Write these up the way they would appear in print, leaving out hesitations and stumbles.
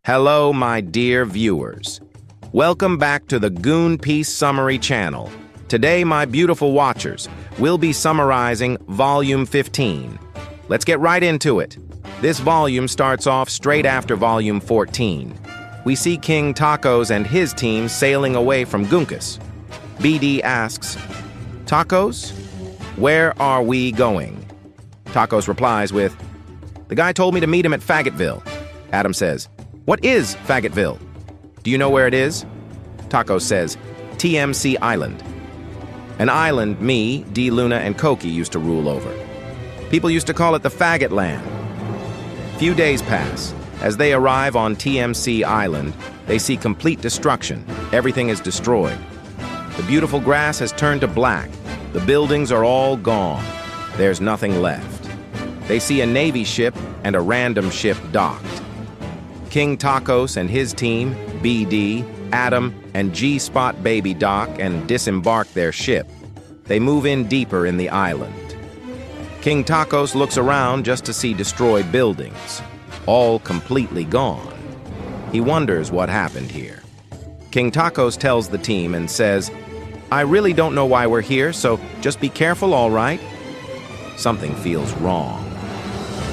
Hello, my dear viewers. Welcome back to the Goon Piece Summary channel. Today, my beautiful watchers, we'll be summarizing Volume 15. Let's get right into it. This volume starts off straight after Volume 14. We see King Tacos and his team sailing away from GOON PIECE. BD asks, "Tacos, where are we going?" Tacos replies with, "The guy told me to meet him at Faggotville." Adam says, "What is Faggotville? Do you know where it is?" Tacos says, "TMC Island. An island me, D. Luna, and Koki used to rule over. People used to call it the Faggot Land." Few days pass. As they arrive on TMC Island, they see complete destruction. Everything is destroyed. The beautiful grass has turned to black. The buildings are all gone. There's nothing left. They see a Navy ship and a random ship docked. King Tacos and his team, BD, Adam, and G-Spot Baby dock and disembark their ship. They move in deeper in the island. King Tacos looks around just to see destroyed buildings, all completely gone. He wonders what happened here. King Tacos tells the team and says, "I really don't know why we're here, so just be careful, all right?" Something feels wrong.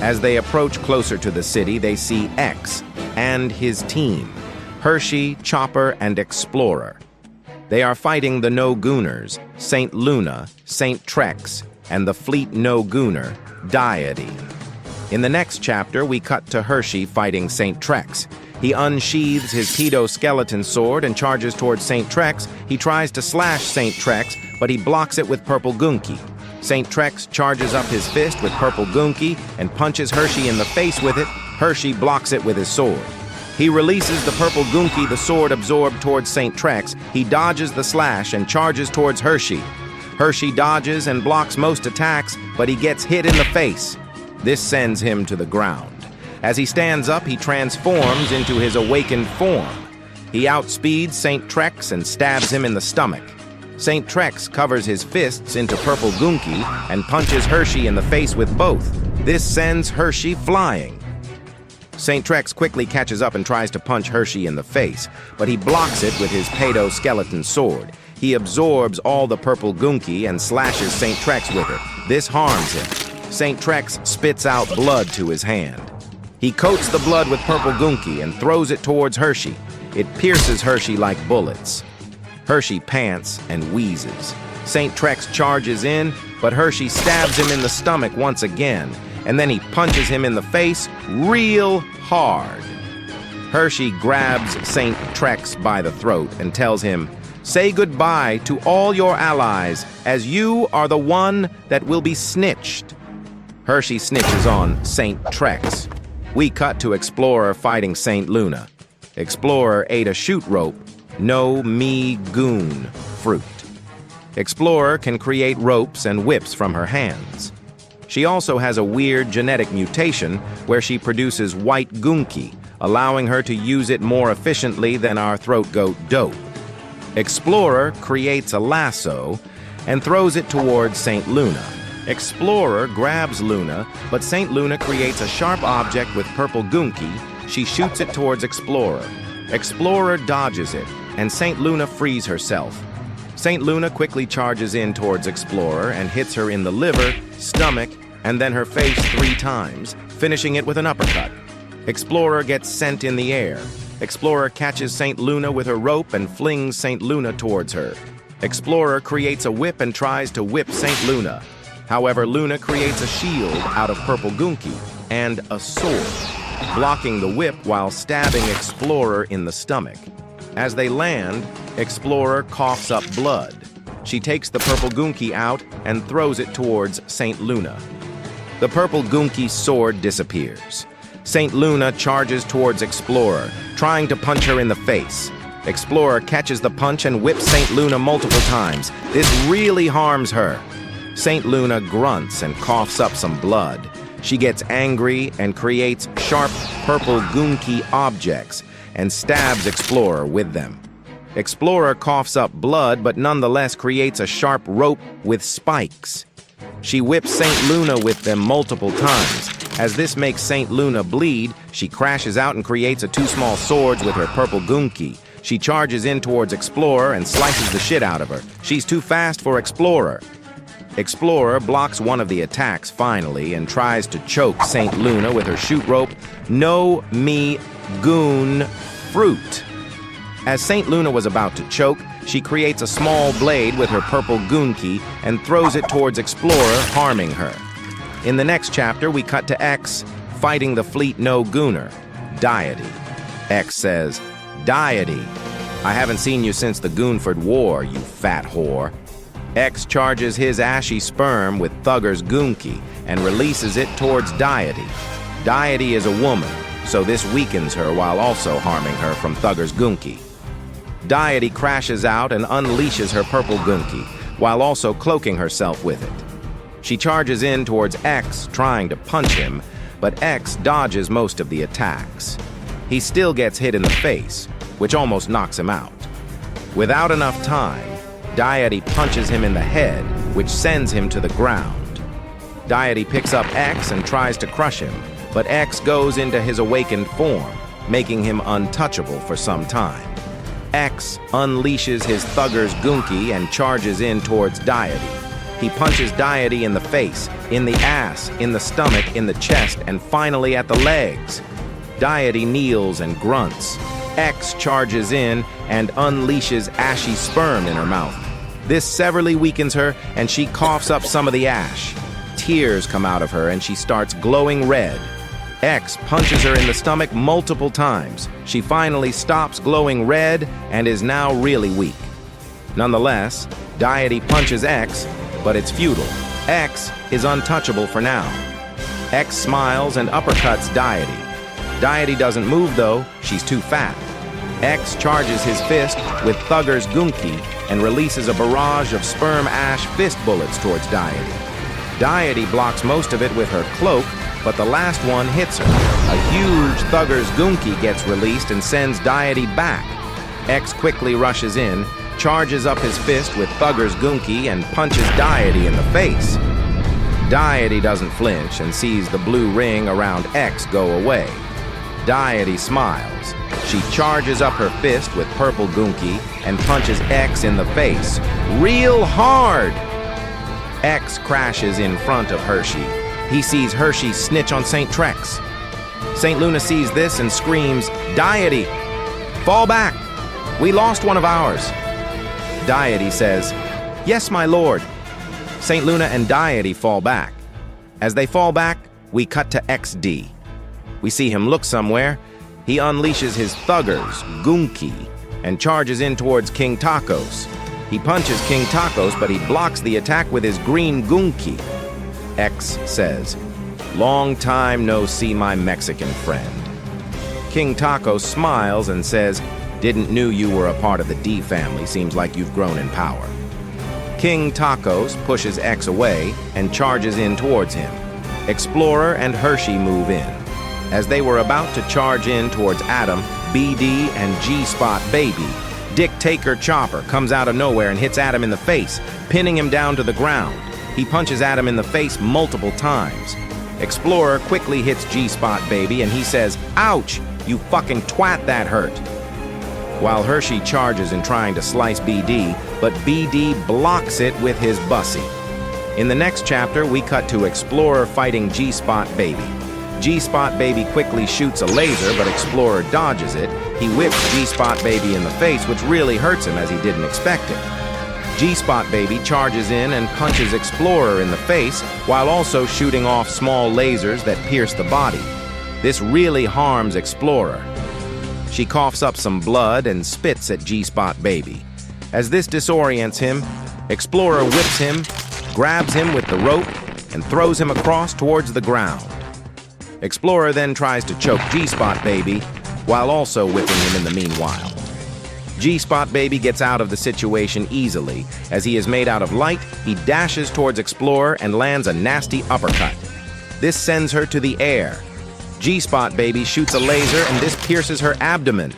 As they approach closer to the city, they see X and his team, Hershey, Chopper, and Explorer. They are fighting the No-Gooners, St. Luna, St. Trex, and the fleet No-Gooner, Deity. In the next chapter, we cut to Hershey fighting St. Trex. He unsheathes his pedo skeleton sword and charges towards St. Trex. He tries to slash St. Trex, but he blocks it with purple Goonki. St. Trex charges up his fist with purple Goonki and punches Hershey in the face with it. Hershey blocks it with his sword. He releases the purple Goonki the sword absorbed towards St. Trex. He dodges the slash and charges towards Hershey. Hershey dodges and blocks most attacks, but he gets hit in the face. This sends him to the ground. As he stands up, he transforms into his awakened form. He outspeeds St. Trex and stabs him in the stomach. St. Trex covers his fists into purple Goonki and punches Hershey in the face with both. This sends Hershey flying. St. Trex quickly catches up and tries to punch Hershey in the face, but he blocks it with his pedo skeleton sword. He absorbs all the purple Goonki and slashes St. Trex with it. This harms him. St. Trex spits out blood to his hand. He coats the blood with purple Goonki and throws it towards Hershey. It pierces Hershey like bullets. Hershey pants and wheezes. St. Trex charges in, but Hershey stabs him in the stomach once again, and then he punches him in the face real hard. Hershey grabs St. Trex by the throat and tells him, "Say goodbye to all your allies, as you are the one that will be snitched." Hershey snitches on St. Trex. We cut to Explorer fighting St. Luna. Explorer ate a shoot rope, no me goon fruit. Explorer can create ropes and whips from her hands. She also has a weird genetic mutation where she produces white Goonki, allowing her to use it more efficiently than our throat goat Dope. Explorer creates a lasso and throws it towards St. Luna. Explorer grabs Luna, but St. Luna creates a sharp object with purple Goonki. She shoots it towards Explorer. Explorer dodges it, and St. Luna frees herself. St. Luna quickly charges in towards Explorer and hits her in the liver, stomach, and then her face 3 times, finishing it with an uppercut. Explorer gets sent in the air. Explorer catches St. Luna with her rope and flings St. Luna towards her. Explorer creates a whip and tries to whip St. Luna. However, Luna creates a shield out of purple Goonki and a sword, blocking the whip while stabbing Explorer in the stomach. As they land, Explorer coughs up blood. She takes the purple Goonki out and throws it towards St. Luna. The purple Goonki's sword disappears. St. Luna charges towards Explorer, trying to punch her in the face. Explorer catches the punch and whips St. Luna multiple times. This really harms her. St. Luna grunts and coughs up some blood. She gets angry and creates sharp purple Goonki objects and stabs Explorer with them. Explorer coughs up blood, but nonetheless creates a sharp rope with spikes. She whips St. Luna with them multiple times. As this makes Saint Luna bleed, she crashes out and creates a 2 small swords with her purple goon key. She charges in towards Explorer and slices the shit out of her. She's too fast for Explorer. Explorer blocks one of the attacks finally and tries to choke Saint Luna with her shoot rope. No me goon fruit. As Saint Luna was about to choke, she creates a small blade with her purple goon key and throws it towards Explorer, harming her. In the next chapter, we cut to X fighting the fleet no-gooner, Deity. X says, "Deity, I haven't seen you since the Goonford War, you fat whore." X charges his ashy sperm with Thugger's goon key and releases it towards Deity. Deity is a woman, so this weakens her while also harming her from Thugger's goon key. Deity crashes out and unleashes her purple goon key, while also cloaking herself with it. She charges in towards X, trying to punch him, but X dodges most of the attacks. He still gets hit in the face, which almost knocks him out. Without enough time, Deity punches him in the head, which sends him to the ground. Deity picks up X and tries to crush him, but X goes into his awakened form, making him untouchable for some time. X unleashes his Thugger's goon key and charges in towards Deity. He punches Deity in the face, in the ass, in the stomach, in the chest, and finally at the legs. Deity kneels and grunts. X charges in and unleashes ashy sperm in her mouth. This severely weakens her, and she coughs up some of the ash. Tears come out of her, and she starts glowing red. X punches her in the stomach multiple times. She finally stops glowing red and is now really weak. Nonetheless, Deity punches X, but it's futile. X is untouchable for now. X smiles and uppercuts Deity. Deity doesn't move though, she's too fat. X charges his fist with Thugger's goon key and releases a barrage of sperm ash fist bullets towards Deity. Deity blocks most of it with her cloak, but the last one hits her. A huge Thugger's goon key gets released and sends Deity back. X quickly rushes in, charges up his fist with Thugger's goon key and punches Deity in the face. Deity doesn't flinch and sees the blue ring around X go away. Deity smiles. She charges up her fist with purple goon key and punches X in the face. Real hard! X crashes in front of Hershey. He sees Hershey snitch on St. Trex. St. Luna sees this and screams, "Deity! Fall back! We lost one of ours!" Deity says, "Yes, my lord." St. Luna and Deity fall back. As they fall back, we cut to XD. We see him look somewhere. He unleashes his Thugger's goon key and charges in towards King Tacos. He punches King Tacos, but he blocks the attack with his green goon key. X says, "Long time no see, my Mexican friend." King Tacos smiles and says, "Didn't knew you were a part of the D family. Seems like you've grown in power." King Tacos pushes X away and charges in towards him. Explorer and Hershey move in. As they were about to charge in towards Adam, BD, and G-Spot Baby, Dick Taker Chopper comes out of nowhere and hits Adam in the face, pinning him down to the ground. He punches Adam in the face multiple times. Explorer quickly hits G-Spot Baby and he says, "Ouch! You fucking twat, that hurt." While Hershey charges in trying to slice BD, but BD blocks it with his bussy. In the next chapter, we cut to Explorer fighting G-Spot Baby. G-Spot Baby quickly shoots a laser, but Explorer dodges it. He whips G-Spot Baby in the face, which really hurts him as he didn't expect it. G-Spot Baby charges in and punches Explorer in the face, while also shooting off small lasers that pierce the body. This really harms Explorer. She coughs up some blood and spits at G-Spot Baby. As this disorients him, Explorer whips him, grabs him with the rope, and throws him across towards the ground. Explorer then tries to choke G-Spot Baby, while also whipping him in the meanwhile. G-Spot Baby gets out of the situation easily. As he is made out of light, he dashes towards Explorer and lands a nasty uppercut. This sends her to the air. G-Spot Baby shoots a laser and this pierces her abdomen.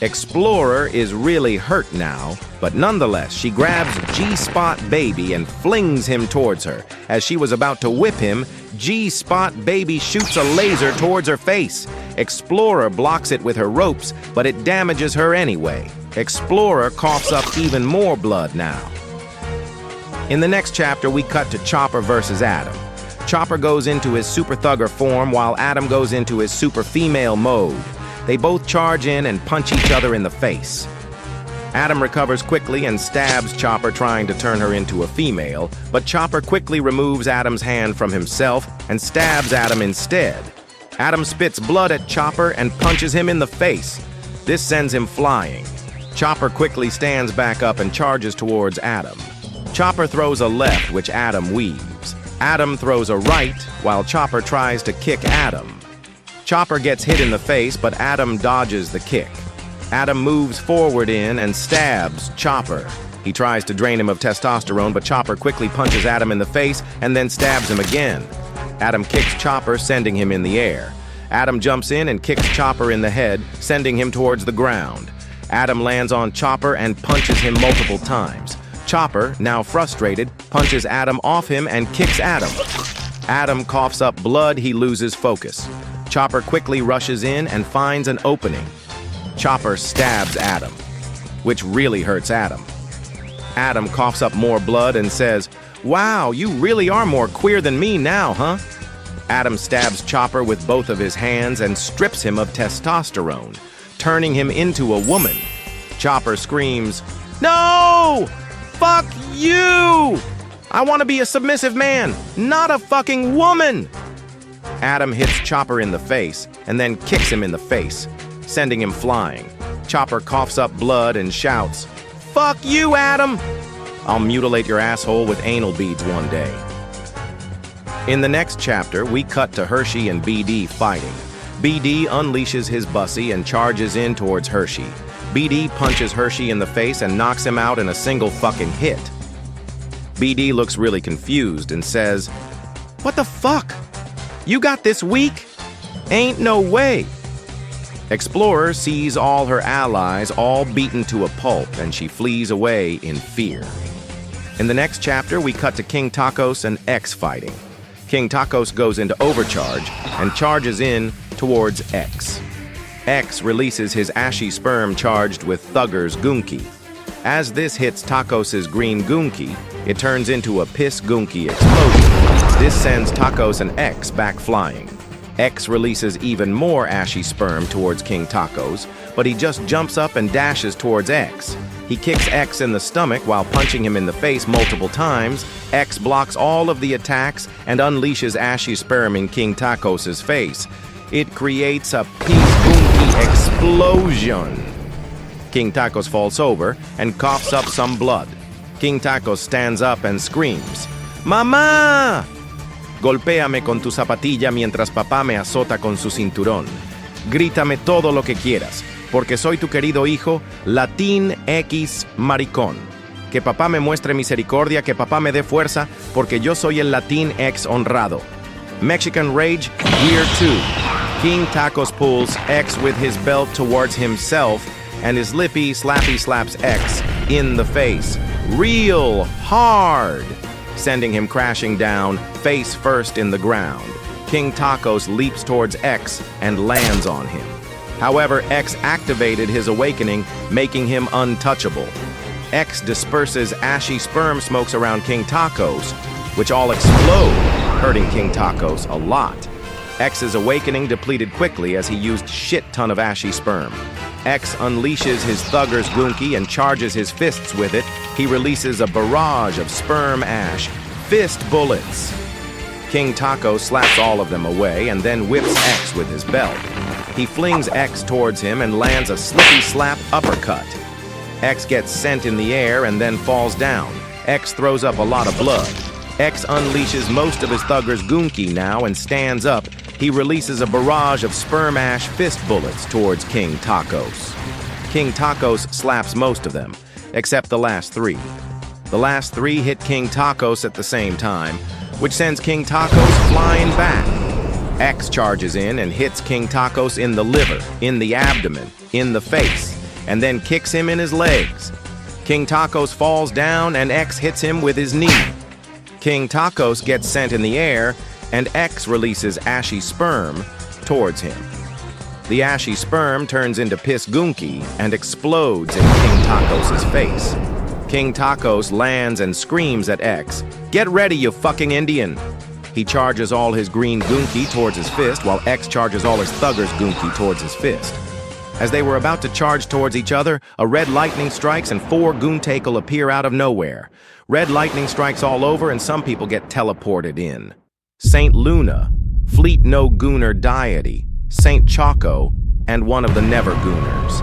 Explorer is really hurt now, but nonetheless, she grabs G-Spot Baby and flings him towards her. As she was about to whip him, G-Spot Baby shoots a laser towards her face. Explorer blocks it with her ropes, but it damages her anyway. Explorer coughs up even more blood now. In the next chapter, we cut to Chopper versus Adam. Chopper goes into his super thugger form while Adam goes into his super female mode. They both charge in and punch each other in the face. Adam recovers quickly and stabs Chopper, trying to turn her into a female, but Chopper quickly removes Adam's hand from himself and stabs Adam instead. Adam spits blood at Chopper and punches him in the face. This sends him flying. Chopper quickly stands back up and charges towards Adam. Chopper throws a left, which Adam weaves. Adam throws a right, while Chopper tries to kick Adam. Chopper gets hit in the face, but Adam dodges the kick. Adam moves forward in and stabs Chopper. He tries to drain him of testosterone, but Chopper quickly punches Adam in the face and then stabs him again. Adam kicks Chopper, sending him in the air. Adam jumps in and kicks Chopper in the head, sending him towards the ground. Adam lands on Chopper and punches him multiple times. Chopper, now frustrated, punches Adam off him and kicks Adam. Adam coughs up blood, he loses focus. Chopper quickly rushes in and finds an opening. Chopper stabs Adam, which really hurts Adam. Adam coughs up more blood and says, "Wow, you really are more queer than me now, huh?" Adam stabs Chopper with both of his hands and strips him of testosterone, turning him into a woman. Chopper screams, "No! Fuck you! I want to be a submissive man, not a fucking woman!" Adam hits Chopper in the face and then kicks him in the face, sending him flying. Chopper coughs up blood and shouts, "Fuck you, Adam! I'll mutilate your asshole with anal beads one day." In the next chapter, we cut to Hershey and BD fighting. BD unleashes his bussy and charges in towards Hershey. BD punches Hershey in the face and knocks him out in a single fucking hit. BD looks really confused and says, "What the fuck? You got this weak? Ain't no way." Explorer sees all her allies all beaten to a pulp, and she flees away in fear. In the next chapter, we cut to King Tacos and X fighting. King Tacos goes into overcharge and charges in towards X. X releases his ashy sperm charged with Thugger's Goonki. As this hits Tacos' green Goonki, it turns into a piss Goonki explosion. This sends Tacos and X back flying. X releases even more ashy sperm towards King Tacos, but he just jumps up and dashes towards X. He kicks X in the stomach while punching him in the face multiple times. X blocks all of the attacks and unleashes ashy sperm in King Tacos' face. It creates a piece Goonki explosion. King Tacos falls over and coughs up some blood. King Tacos stands up and screams, "Mamá! Golpéame con tu zapatilla mientras papá me azota con su cinturón. Grítame todo lo que quieras, porque soy tu querido hijo, Latín X maricón. Que papá me muestre misericordia, que papá me dé fuerza, porque yo soy el Latín X honrado." Mexican Rage, Year 2. King Tacos pulls X with his belt towards himself, and his lippy slappy slaps X in the face. Real hard, sending him crashing down, face first in the ground. King Tacos leaps towards X and lands on him. However, X activated his awakening, making him untouchable. X disperses ashy sperm smokes around King Tacos, which all explode, hurting King Tacos a lot. X's awakening depleted quickly as he used shit ton of ashy sperm. X unleashes his Thugger's Goonki and charges his fists with it. He releases a barrage of sperm ash, fist bullets. King Taco slaps all of them away and then whips X with his belt. He flings X towards him and lands a slippy slap uppercut. X gets sent in the air and then falls down. X throws up a lot of blood. X unleashes most of his Thugger's Goonki now and stands up. He releases a barrage of sperm ash fist bullets towards King Tacos. King Tacos slaps most of them, except the last three. The last three hit King Tacos at the same time, which sends King Tacos flying back. X charges in and hits King Tacos in the liver, in the abdomen, in the face, and then kicks him in his legs. King Tacos falls down and X hits him with his knee. King Tacos gets sent in the air, and X releases ashy sperm towards him. The ashy sperm turns into piss goonky and explodes in King Tacos' face. King Tacos lands and screams at X, "Get ready, you fucking Indian!" He charges all his green goonky towards his fist, while X charges all his thugger's goonky towards his fist. As they were about to charge towards each other, a red lightning strikes and 4 goontakel appear out of nowhere. Red lightning strikes all over and some people get teleported in. Saint Luna, Fleet No Gooner deity, Saint Choco, and one of the Never Gooners.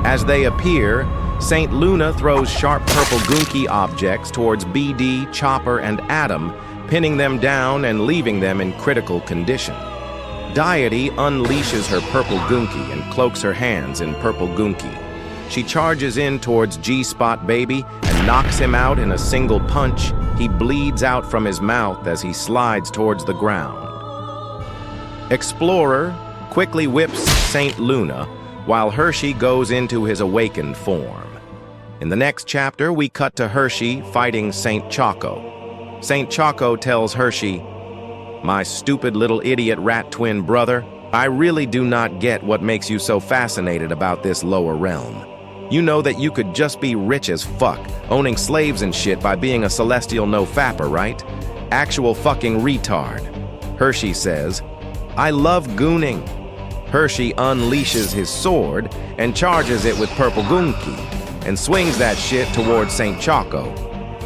As they appear, Saint Luna throws sharp purple goonky objects towards BD, Chopper, and Adam, pinning them down and leaving them in critical condition. Deity unleashes her purple goonky and cloaks her hands in purple goonky. She charges in towards G-Spot Baby and knocks him out in a single punch. He bleeds out from his mouth as he slides towards the ground. Explorer quickly whips Saint Luna while Hershey goes into his awakened form. In the next chapter, we cut to Hershey fighting Saint Choco. Saint Choco tells Hershey, "My stupid little idiot rat twin brother, I really do not get what makes you so fascinated about this lower realm. You know that you could just be rich as fuck, owning slaves and shit by being a celestial no-fapper, right? Actual fucking retard." Hershey says, "I love gooning." Hershey unleashes his sword and charges it with purple goonky and swings that shit towards Saint Choco.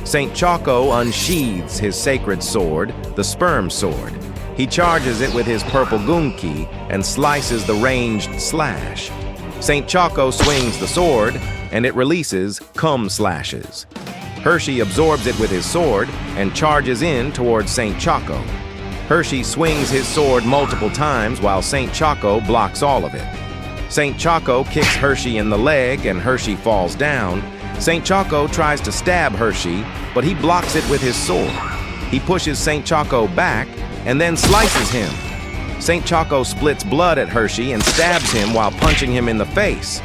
Saint Choco unsheathes his sacred sword, the sperm sword. He charges it with his purple goonky and slices the ranged slash. Saint Choco swings the sword and it releases cum slashes. Hershey absorbs it with his sword and charges in towards Saint Choco. Hershey swings his sword multiple times while Saint Choco blocks all of it. Saint Choco kicks Hershey in the leg and Hershey falls down. Saint Choco tries to stab Hershey, but he blocks it with his sword. He pushes Saint Choco back and then slices him. Saint Choco splits blood at Hershey and stabs him while punching him in the face.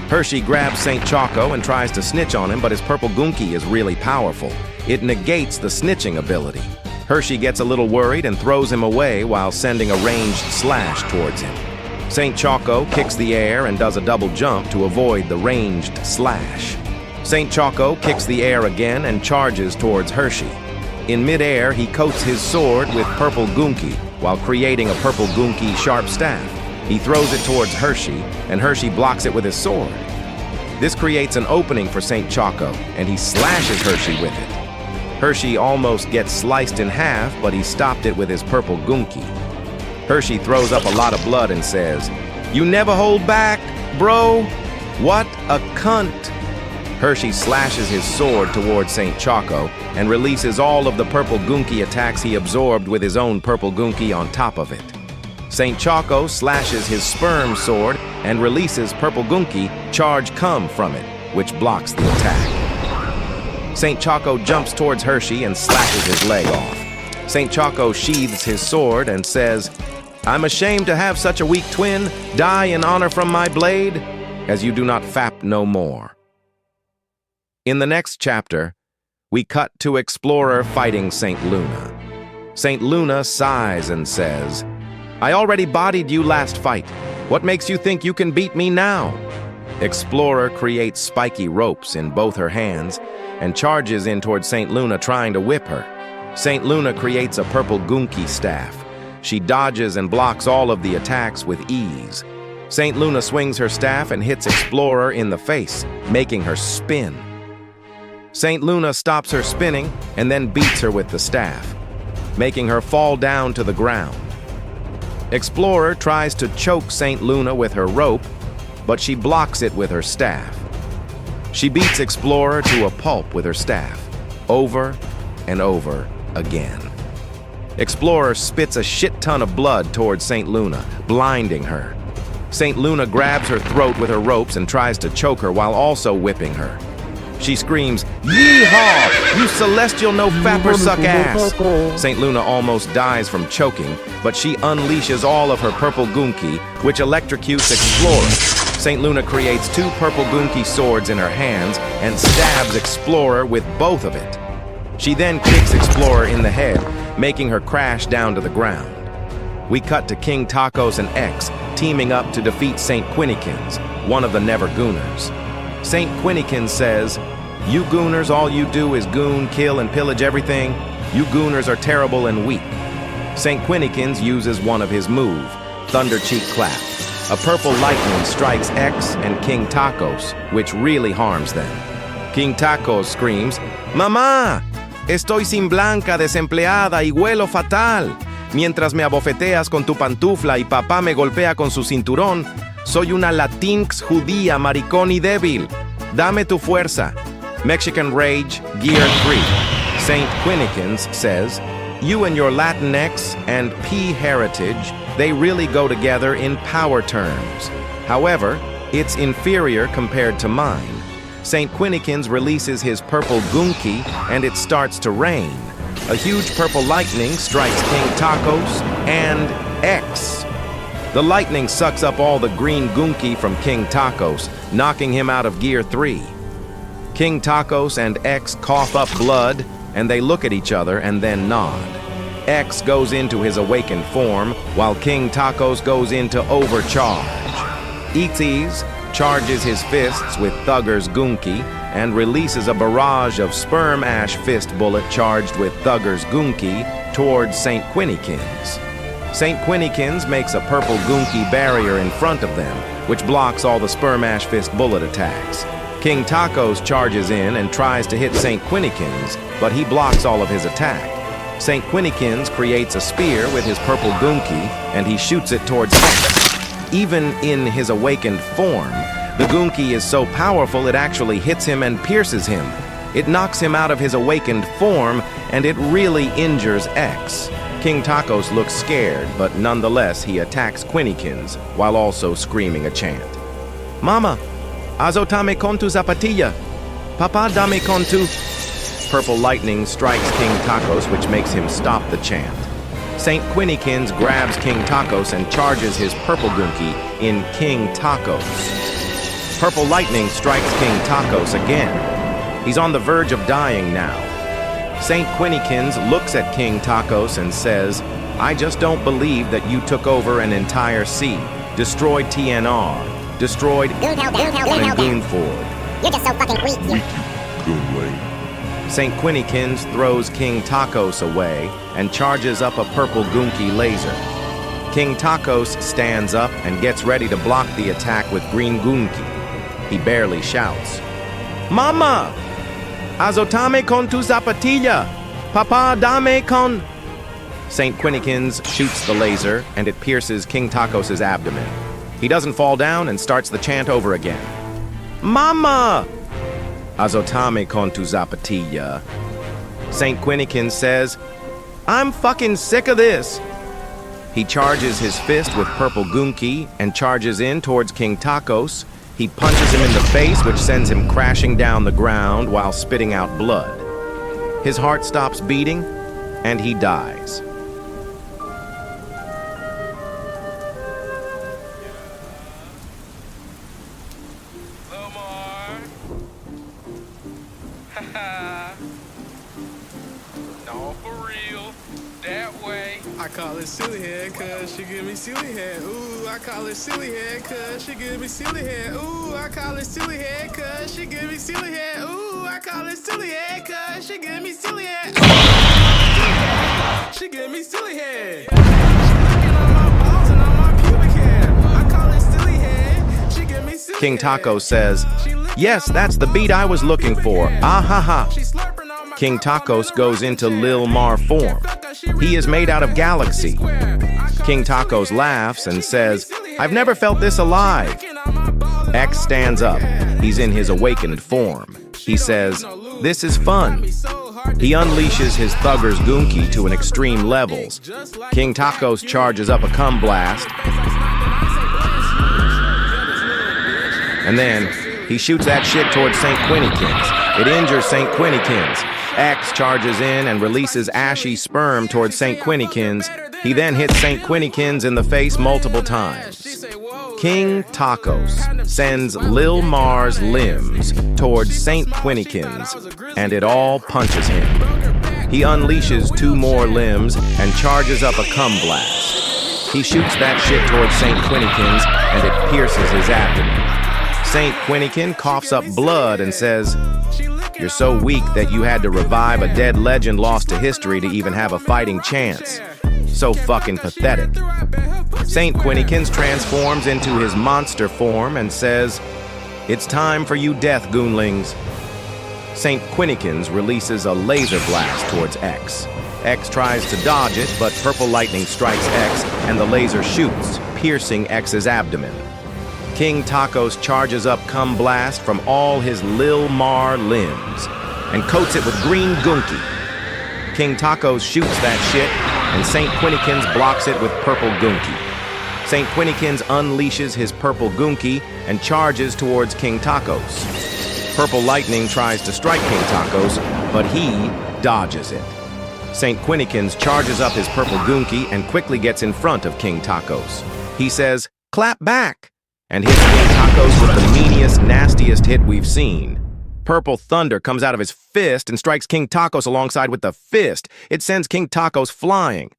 Hershey grabs Saint Choco and tries to snitch on him, but his purple goonky is really powerful. It negates the snitching ability. Hershey gets a little worried and throws him away while sending a ranged slash towards him. Saint Choco kicks the air and does a double jump to avoid the ranged slash. Saint Choco kicks the air again and charges towards Hershey. In midair, he coats his sword with purple goonky while creating a purple goonky sharp staff. He throws it towards Hershey, and Hershey blocks it with his sword. This creates an opening for Saint Choco, and he slashes Hershey with it. Hershey almost gets sliced in half, but he stopped it with his purple goonky. Hershey throws up a lot of blood and says, "You never hold back, bro? What a cunt!" Hershey slashes his sword towards Saint Choco and releases all of the purple goonky attacks he absorbed with his own purple goonky on top of it. Saint Choco slashes his sperm sword and releases purple goonky charge cum from it, which blocks the attack. Saint Choco jumps towards Hershey and slashes his leg off. Saint Choco sheathes his sword and says, "I'm ashamed to have such a weak twin die in honor from my blade, as you do not fap no more." In the next chapter, we cut to Explorer fighting Saint Luna. Saint Luna sighs and says, "I already bodied you last fight. What makes you think you can beat me now?" Explorer creates spiky ropes in both her hands and charges in towards Saint Luna trying to whip her. Saint Luna creates a purple goonky staff. She dodges and blocks all of the attacks with ease. Saint Luna swings her staff and hits Explorer in the face, making her spin. Saint Luna stops her spinning and then beats her with the staff, making her fall down to the ground. Explorer tries to choke Saint Luna with her rope, but she blocks it with her staff. She beats Explorer to a pulp with her staff, over and over again. Explorer spits a shit ton of blood towards Saint Luna, blinding her. Saint Luna grabs her throat with her ropes and tries to choke her while also whipping her. She screams, "Yeehaw! You celestial no-fapper suck ass!" Saint Luna almost dies from choking, but she unleashes all of her purple goonky, which electrocutes Explorer. Saint Luna creates 2 purple goonky swords in her hands and stabs Explorer with both of it. She then kicks Explorer in the head, making her crash down to the ground. We cut to King Tacos and X teaming up to defeat St. Quinnykins, one of the Never Gooners. St. Quinnykins says, "You Gooners, all you do is goon, kill, and pillage everything. You Gooners are terrible and weak." St. Quinnykins uses one of his move, Thunder Cheek Clap. A purple lightning strikes X and King Tacos, which really harms them. King Tacos screams, "Mamá! Estoy sin blanca, desempleada y huelo fatal. Mientras me abofeteas con tu pantufla y papá me golpea con su cinturón, soy una latinx judía, maricón y débil. Dame tu fuerza." Mexican Rage, Gear 3. St. Quinnykins says, "You and your Latinx and P heritage, they really go together in power terms. However, it's inferior compared to mine." St. Quinnykins releases his purple Goonki and it starts to rain. A huge purple lightning strikes King Tacos and X. The lightning sucks up all the green Goonki from King Tacos, knocking him out of Gear 3. King Tacos and X cough up blood, and they look at each other and then nod. X goes into his awakened form, while King Tacos goes into overcharge. Eatsies charges his fists with Thugger's Goonki and releases a barrage of sperm ash fist bullet charged with Thugger's Goonki towards St. Quinnykins. St. Quinnykins makes a purple Goonki barrier in front of them, which blocks all the sperm ash fist bullet attacks. King Tacos charges in and tries to hit St. Quinnykins, but he blocks all of his attack. St. Quinnykins creates a spear with his purple Goonki, and he shoots it towards X. Even in his awakened form, the Goonki is so powerful it actually hits him and pierces him. It knocks him out of his awakened form, and it really injures X. King Tacos looks scared, but nonetheless he attacks Quinnykins while also screaming a chant. "Mama, azotame con tu zapatilla. Papa dame con tu..." Purple lightning strikes King Tacos, which makes him stop the chant. St. Quinnykins grabs King Tacos and charges his purple Goonki in King Tacos. Purple lightning strikes King Tacos again. He's on the verge of dying now. St. Quinnykins looks at King Tacos and says, "I just don't believe that you took over an entire sea, destroyed TNR, destroyed and Goonford. You're just so fucking weak. St. Quinnykins throws King Tacos away and charges up a purple Goonki laser. King Tacos stands up and gets ready to block the attack with green Goonki. He barely shouts, "Mama! Azotame con tu zapatilla! Papa dame con..." St. Quinnykins shoots the laser and it pierces King Tacos' abdomen. He doesn't fall down and starts the chant over again. "Mama! Azotame con tu zapatilla." St. Quinnykins says, "I'm fucking sick of this." He charges his fist with purple Goonki and charges in towards King Tacos. He punches him in the face, which sends him crashing down the ground while spitting out blood. His heart stops beating, and he dies. No, for real. That way. I call it silly head, cause she give me silly head. Ooh, I call it silly head, cause she give me silly head. Ooh, I call it silly head, cause she give me silly head. Ooh, I call it silly head, cause she give me silly head. She give me silly head. She looking on my balls and on my pubic hair. I call it silly head. She give me silly King head. Tacos says, "Yes, that's the beat I was looking for. Ah ha ha." King Tacos goes into Lil Mar form. He is made out of galaxy. King Tacos laughs and says, "I've never felt this alive." X stands up. He's in his awakened form. He says, "This is fun." He unleashes his Thugger's Goonki to an extreme levels. King Tacos charges up a cum blast. And then he shoots that shit towards St. Quinnykins. It injures St. Quinnykins. X charges in and releases ashy sperm towards St. Quinnykins. He then hits St. Quinnykins in the face multiple times. King Tacos sends Lil Mar's limbs towards St. Quinnykins, and it all punches him. He unleashes 2 more limbs and charges up a cum blast. He shoots that shit towards St. Quinnykins, and it pierces his abdomen. St. Quinnykin coughs up blood and says, "You're so weak that you had to revive a dead legend lost to history to even have a fighting chance. So fucking pathetic." St. Quinnykins transforms into his monster form and says, "It's time for you death goonlings." St. Quinnykins releases a laser blast towards X. X tries to dodge it, but purple lightning strikes X and the laser shoots, piercing X's abdomen. King Tacos charges up cum blast from all his Lil Mar limbs and coats it with green gunky. King Tacos shoots that shit, and St. Quinnykins blocks it with purple gunky. St. Quinnykins unleashes his purple gunky and charges towards King Tacos. Purple lightning tries to strike King Tacos, but he dodges it. St. Quinnykins charges up his purple gunky and quickly gets in front of King Tacos. He says, "Clap back!" and hits King Tacos with the meanest, nastiest hit we've seen. Purple thunder comes out of his fist and strikes King Tacos alongside with the fist. It sends King Tacos flying.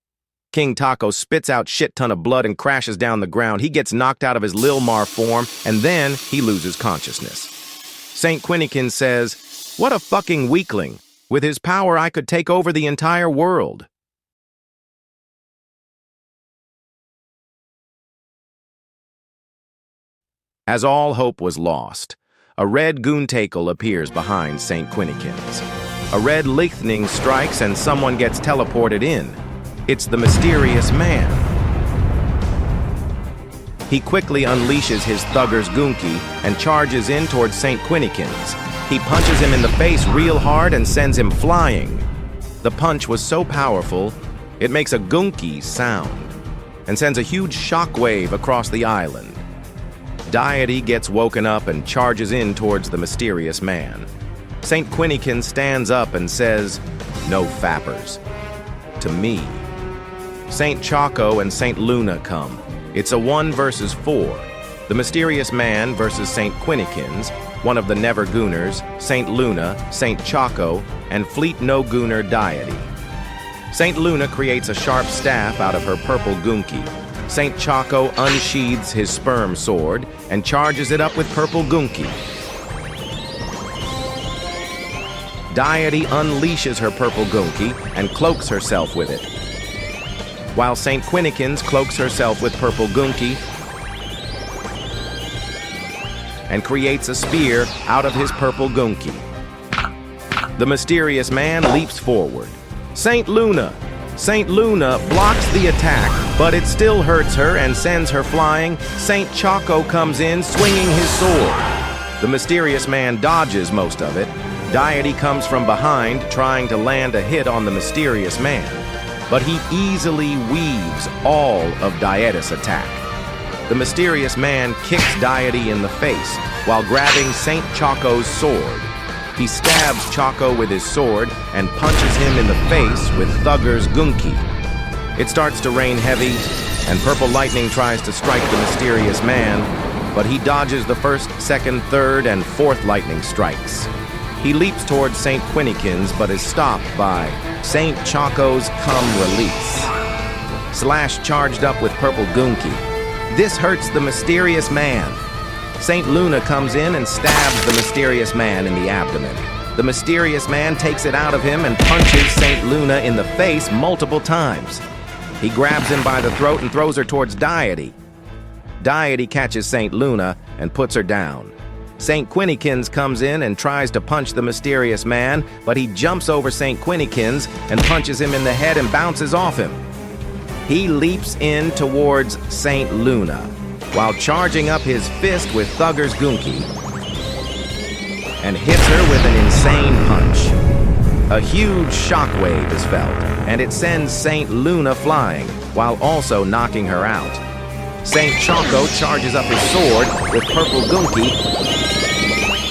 King Tacos spits out shit ton of blood and crashes down the ground. He gets knocked out of his Lil Mar form, and then he loses consciousness. St. Quinnykins says, "What a fucking weakling. With his power, I could take over the entire world." As all hope was lost, a red goontacle appears behind St. Quinnykins. A red lightning strikes and someone gets teleported in. It's the mysterious man. He quickly unleashes his Thugger's Gunky and charges in towards St. Quinnykins. He punches him in the face real hard and sends him flying. The punch was so powerful, it makes a gunky sound and sends a huge shockwave across the island. Deity gets woken up and charges in towards the mysterious man. St. Quinnykins stands up and says, "No fappers. To me." St. Choco and St. Luna come. It's a 1 versus 4. The mysterious man versus St. Quinnykins, one of the Never Gooners, St. Luna, St. Choco, and Fleet No Gooner Deity. St. Luna creates a sharp staff out of her purple gunky. St. Choco unsheathes his sperm sword and charges it up with purple gunky. Deity unleashes her purple gunky and cloaks herself with it, while St. Quinnykins cloaks herself with purple gunky and creates a spear out of his purple gunky. The mysterious man leaps forward. St. Luna blocks the attack, but it still hurts her and sends her flying. St. Choco comes in, swinging his sword. The mysterious man dodges most of it. Deity comes from behind, trying to land a hit on the mysterious man, but he easily weaves all of Deity's attack. The mysterious man kicks Deity in the face while grabbing St. Choco's sword. He stabs Choco with his sword and punches him in the face with Thugger's Gunky. It starts to rain heavy, and purple lightning tries to strike the mysterious man, but he dodges the first, second, third, and fourth lightning strikes. He leaps towards St. Quinnykins, but is stopped by St. Choco's cum release. Slash charged up with purple Gunky. This hurts the mysterious man. St. Luna comes in and stabs the mysterious man in the abdomen. The mysterious man takes it out of him and punches St. Luna in the face multiple times. He grabs him by the throat and throws her towards Deity. Deity catches St. Luna and puts her down. St. Quinnykins comes in and tries to punch the mysterious man, but he jumps over St. Quinnykins and punches him in the head and bounces off him. He leaps in towards St. Luna, while charging up his fist with Thugger's Gunky, and hits her with an insane punch. A huge shockwave is felt, and it sends St. Luna flying, while also knocking her out. St. Choco charges up his sword with purple Gunky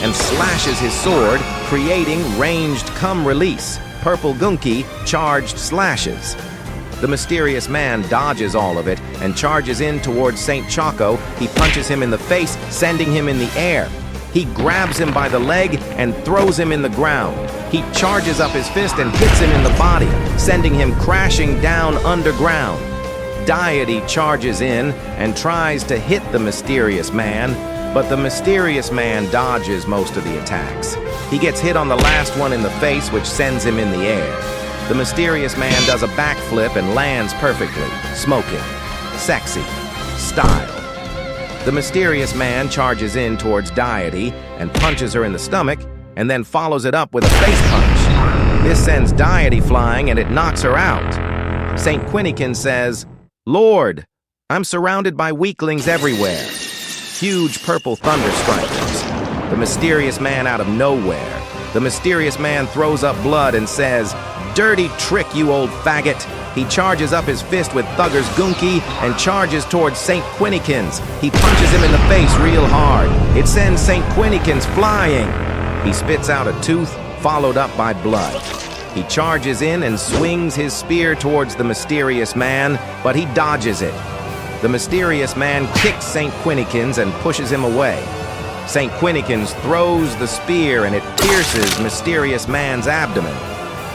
and slashes his sword, creating ranged cum release. Purple Gunky charged slashes. The mysterious man dodges all of it and charges in towards St. Choco. He punches him in the face, sending him in the air. He grabs him by the leg and throws him in the ground. He charges up his fist and hits him in the body, sending him crashing down underground. Deity charges in and tries to hit the mysterious man, but the mysterious man dodges most of the attacks. He gets hit on the last one in the face, which sends him in the air. The mysterious man does a backflip and lands perfectly, smoking, sexy, style. The mysterious man charges in towards Deity and punches her in the stomach, and then follows it up with a face punch. This sends Deity flying and it knocks her out. St. Quinikin says, "Lord, I'm surrounded by weaklings everywhere." Huge purple thunder strikers. The mysterious man out of nowhere. The mysterious man throws up blood and says, "Dirty trick, you old faggot." He charges up his fist with Thugger's Gunki and charges towards St. Quinikin's. He punches him in the face real hard. It sends St. Quinikin's flying. He spits out a tooth, followed up by blood. He charges in and swings his spear towards the mysterious man, but he dodges it. The mysterious man kicks St. Quinikin's and pushes him away. St. Quinikin's throws the spear and it pierces mysterious man's abdomen.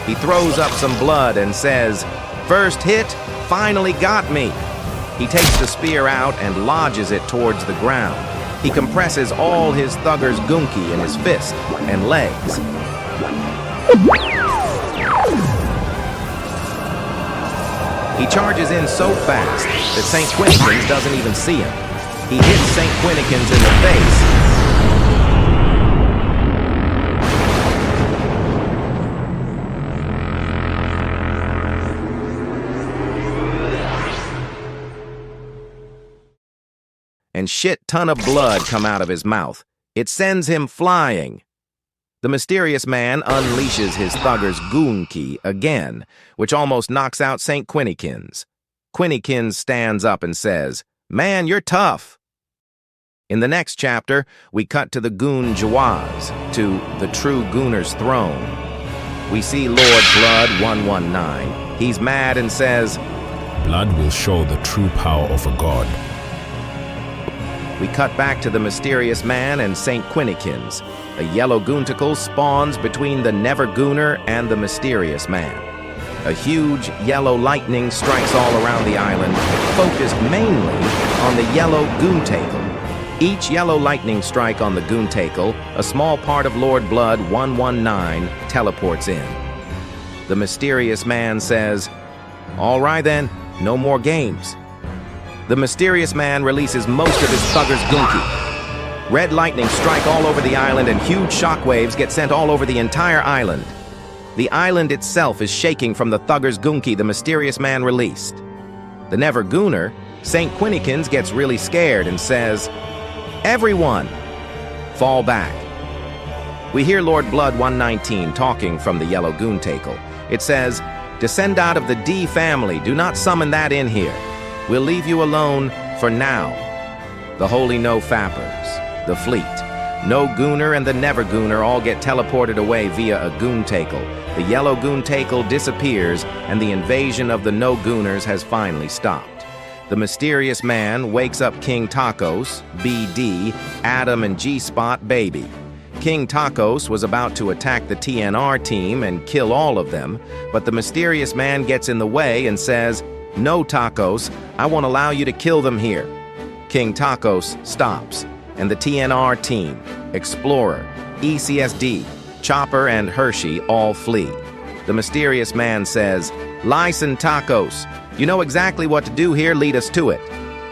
He throws up some blood and says, "First hit, finally got me." He takes the spear out and lodges it towards the ground. He compresses all his Thugger's Gunki in his fist and legs. He charges in so fast that St. Quinikin's doesn't even see him. He hits St. Quinikin's in the face. And shit ton of blood come out of his mouth. It sends him flying. The mysterious man unleashes his Thugger's Gunki again, which almost knocks out St. Quinikin's. Quinikin's stands up and says, "Man, you're tough." In the next chapter, we cut to the Goon Jawaz, to the true Gooner's throne. We see Lord Blood 119. He's mad and says, "Blood will show the true power of a god." We cut back to the mysterious man and St. Quinikin's. A yellow goonticle spawns between the Never Gooner and the mysterious man. A huge yellow lightning strikes all around the island, focused mainly on the yellow goontacle. Each yellow lightning strike on the goontacle, a small part of Lord Blood 119 teleports in. The mysterious man says, "All right then, no more games." The mysterious man releases most of his Thugger's Gunki. Red lightning strike all over the island and huge shockwaves get sent all over the entire island. The island itself is shaking from the Thugger's Gunki the mysterious man released. The Never Gooner, St. Quinikin's, gets really scared and says, "Everyone, fall back." We hear Lord Blood 119 talking from the yellow goontacle. It says, "Descend out of the D family, do not summon that in here. We'll leave you alone for now." The Holy No Fappers, the fleet, No Gooner and the Never Gooner all get teleported away via a goontacle. The yellow goontacle disappears and the invasion of the No Gooners has finally stopped. The mysterious man wakes up King Tacos, BD, Adam and G-Spot Baby. King Tacos was about to attack the TNR team and kill all of them, but the mysterious man gets in the way and says, "No, Tacos, I won't allow you to kill them here." King Tacos stops, and the TNR team, Explorer, ECSD, Chopper, and Hershey all flee. The mysterious man says, "Listen, Tacos, you know exactly what to do here, lead us to it."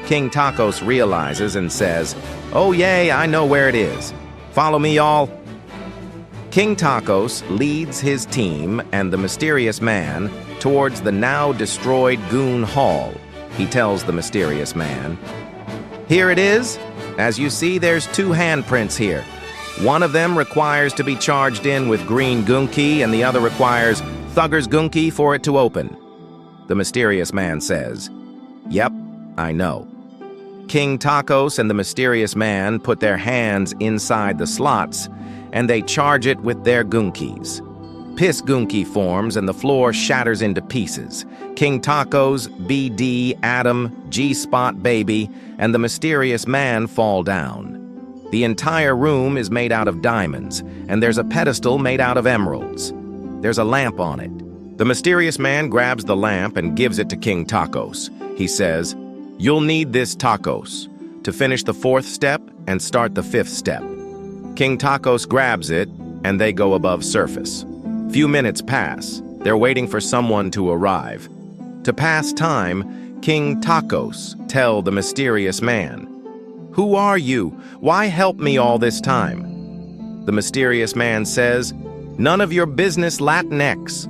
King Tacos realizes and says, "Oh yay, I know where it is. Follow me, y'all." King Tacos leads his team and the mysterious man towards the now destroyed Goon Hall. He tells the mysterious man, "Here it is. As you see, there's 2 handprints here. One of them requires to be charged in with green Gunki, and the other requires Thugger's Gunki for it to open." The mysterious man says, "Yep, I know." King Tacos and the mysterious man put their hands inside the slots, and they charge it with their Gunkis. Piss Gunki forms and the floor shatters into pieces. King Tacos, BD, Adam, G-Spot Baby, and the mysterious man fall down. The entire room is made out of diamonds, and there's a pedestal made out of emeralds. There's a lamp on it. The mysterious man grabs the lamp and gives it to King Tacos. He says, "You'll need this, Tacos, to finish the 4th step and start the 5th step." King Tacos grabs it, and they go above surface. Few minutes pass. They're waiting for someone to arrive. To pass time, King Tacos tells the mysterious man, "Who are you? Why help me all this time?" The mysterious man says, "None of your business, Latinx."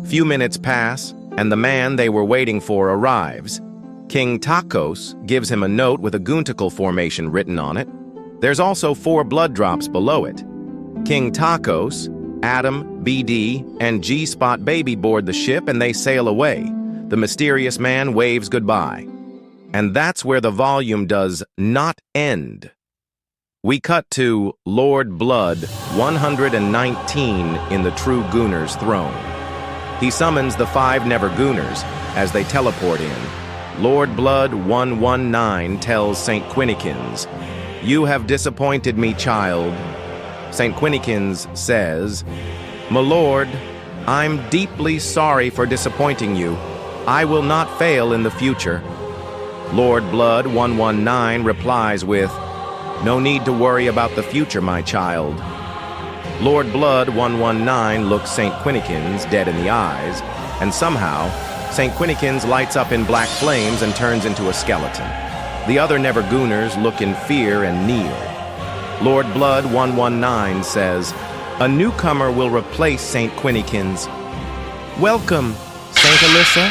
Few minutes pass, and the man they were waiting for arrives. King Tacos gives him a note with a goonticle formation written on it. There's also 4 blood drops below it. King Tacos, Adam, BD, and G-Spot Baby board the ship and they sail away. The mysterious man waves goodbye. And that's where the volume does not end. We cut to Lord Blood 119 in the True Gooner's throne. He summons the 5 Never Gooners as they teleport in. Lord Blood 119 tells St. Quinnekins, "You have disappointed me, child." St. Quinnekins says, "My lord, I'm deeply sorry for disappointing you. I will not fail in the future." Lord Blood 119 replies with, "No need to worry about the future, my child." Lord Blood 119 looks St. Quinnekins dead in the eyes, and somehow, St. Quinnekins lights up in black flames and turns into a skeleton. The other Never Gooners look in fear and kneel. Lord Blood 119 says, "A newcomer will replace St. Quinnekins." "Welcome, St. Alyssa.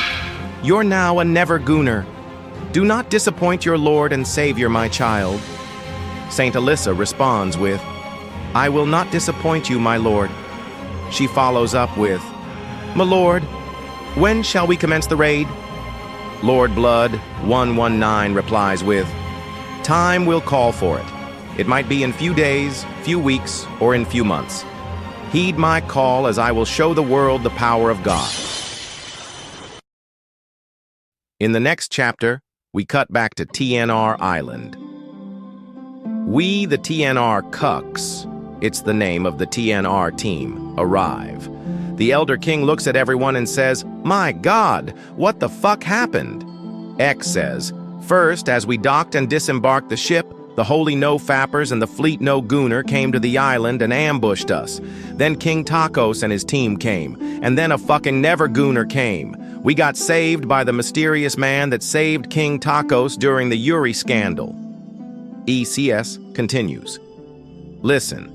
You're now a Never Gooner. Do not disappoint your Lord and Savior, my child." St. Alyssa responds with, "I will not disappoint you, my lord." She follows up with, "My lord, when shall we commence the raid?" Lord Blood 119 replies with, "Time will call for it. It might be in few days, few weeks, or in few months. Heed my call as I will show the world the power of God." In the next chapter, we cut back to TNR Island. We, the TNR Cucks, it's the name of the TNR team, arrive. The Elder King looks at everyone and says, "My God, what the fuck happened?" X says, "First, as we docked and disembarked the ship, the Holy No-Fappers and the Fleet No-Gooner came to the island and ambushed us. Then King Tacos and his team came, and then a fucking Never-Gooner came. We got saved by the mysterious man that saved King Tacos during the Yuri scandal." ECS continues. "Listen,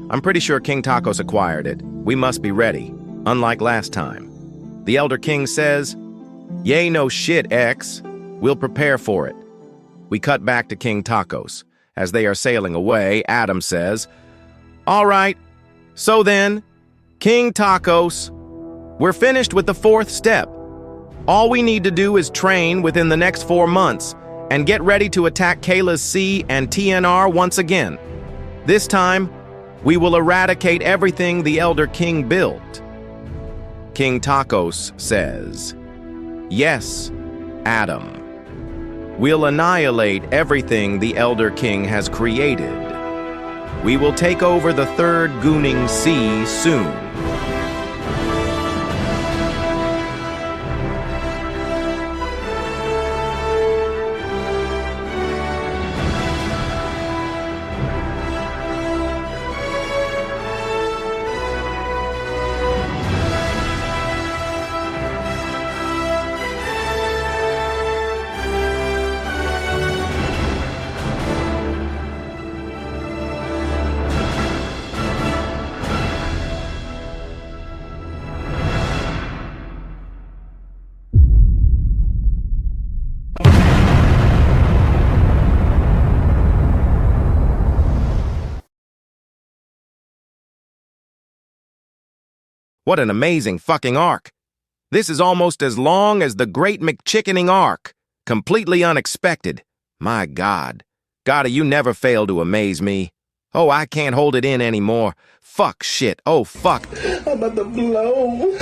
I'm pretty sure King Tacos acquired it. We must be ready, unlike last time." The Elder King says, "Yay, no shit, X. We'll prepare for it." We cut back to King Tacos. As they are sailing away, Adam says, "All right, so then, King Tacos, we're finished with the 4th step. All we need to do is train within the next 4 months and get ready to attack Kayla's Sea and TNR once again. This time, we will eradicate everything the Elder King built." King Tacos says, "Yes, Adam. We'll annihilate everything the Elder King has created. We will take over the 3rd Gooning Sea soon." What an amazing fucking arc. This is almost as long as the Great McChickening Arc. Completely unexpected. My God. Gotta, you never fail to amaze me. Oh, I can't hold it in anymore. Fuck shit. Oh, fuck. I'm about to blow.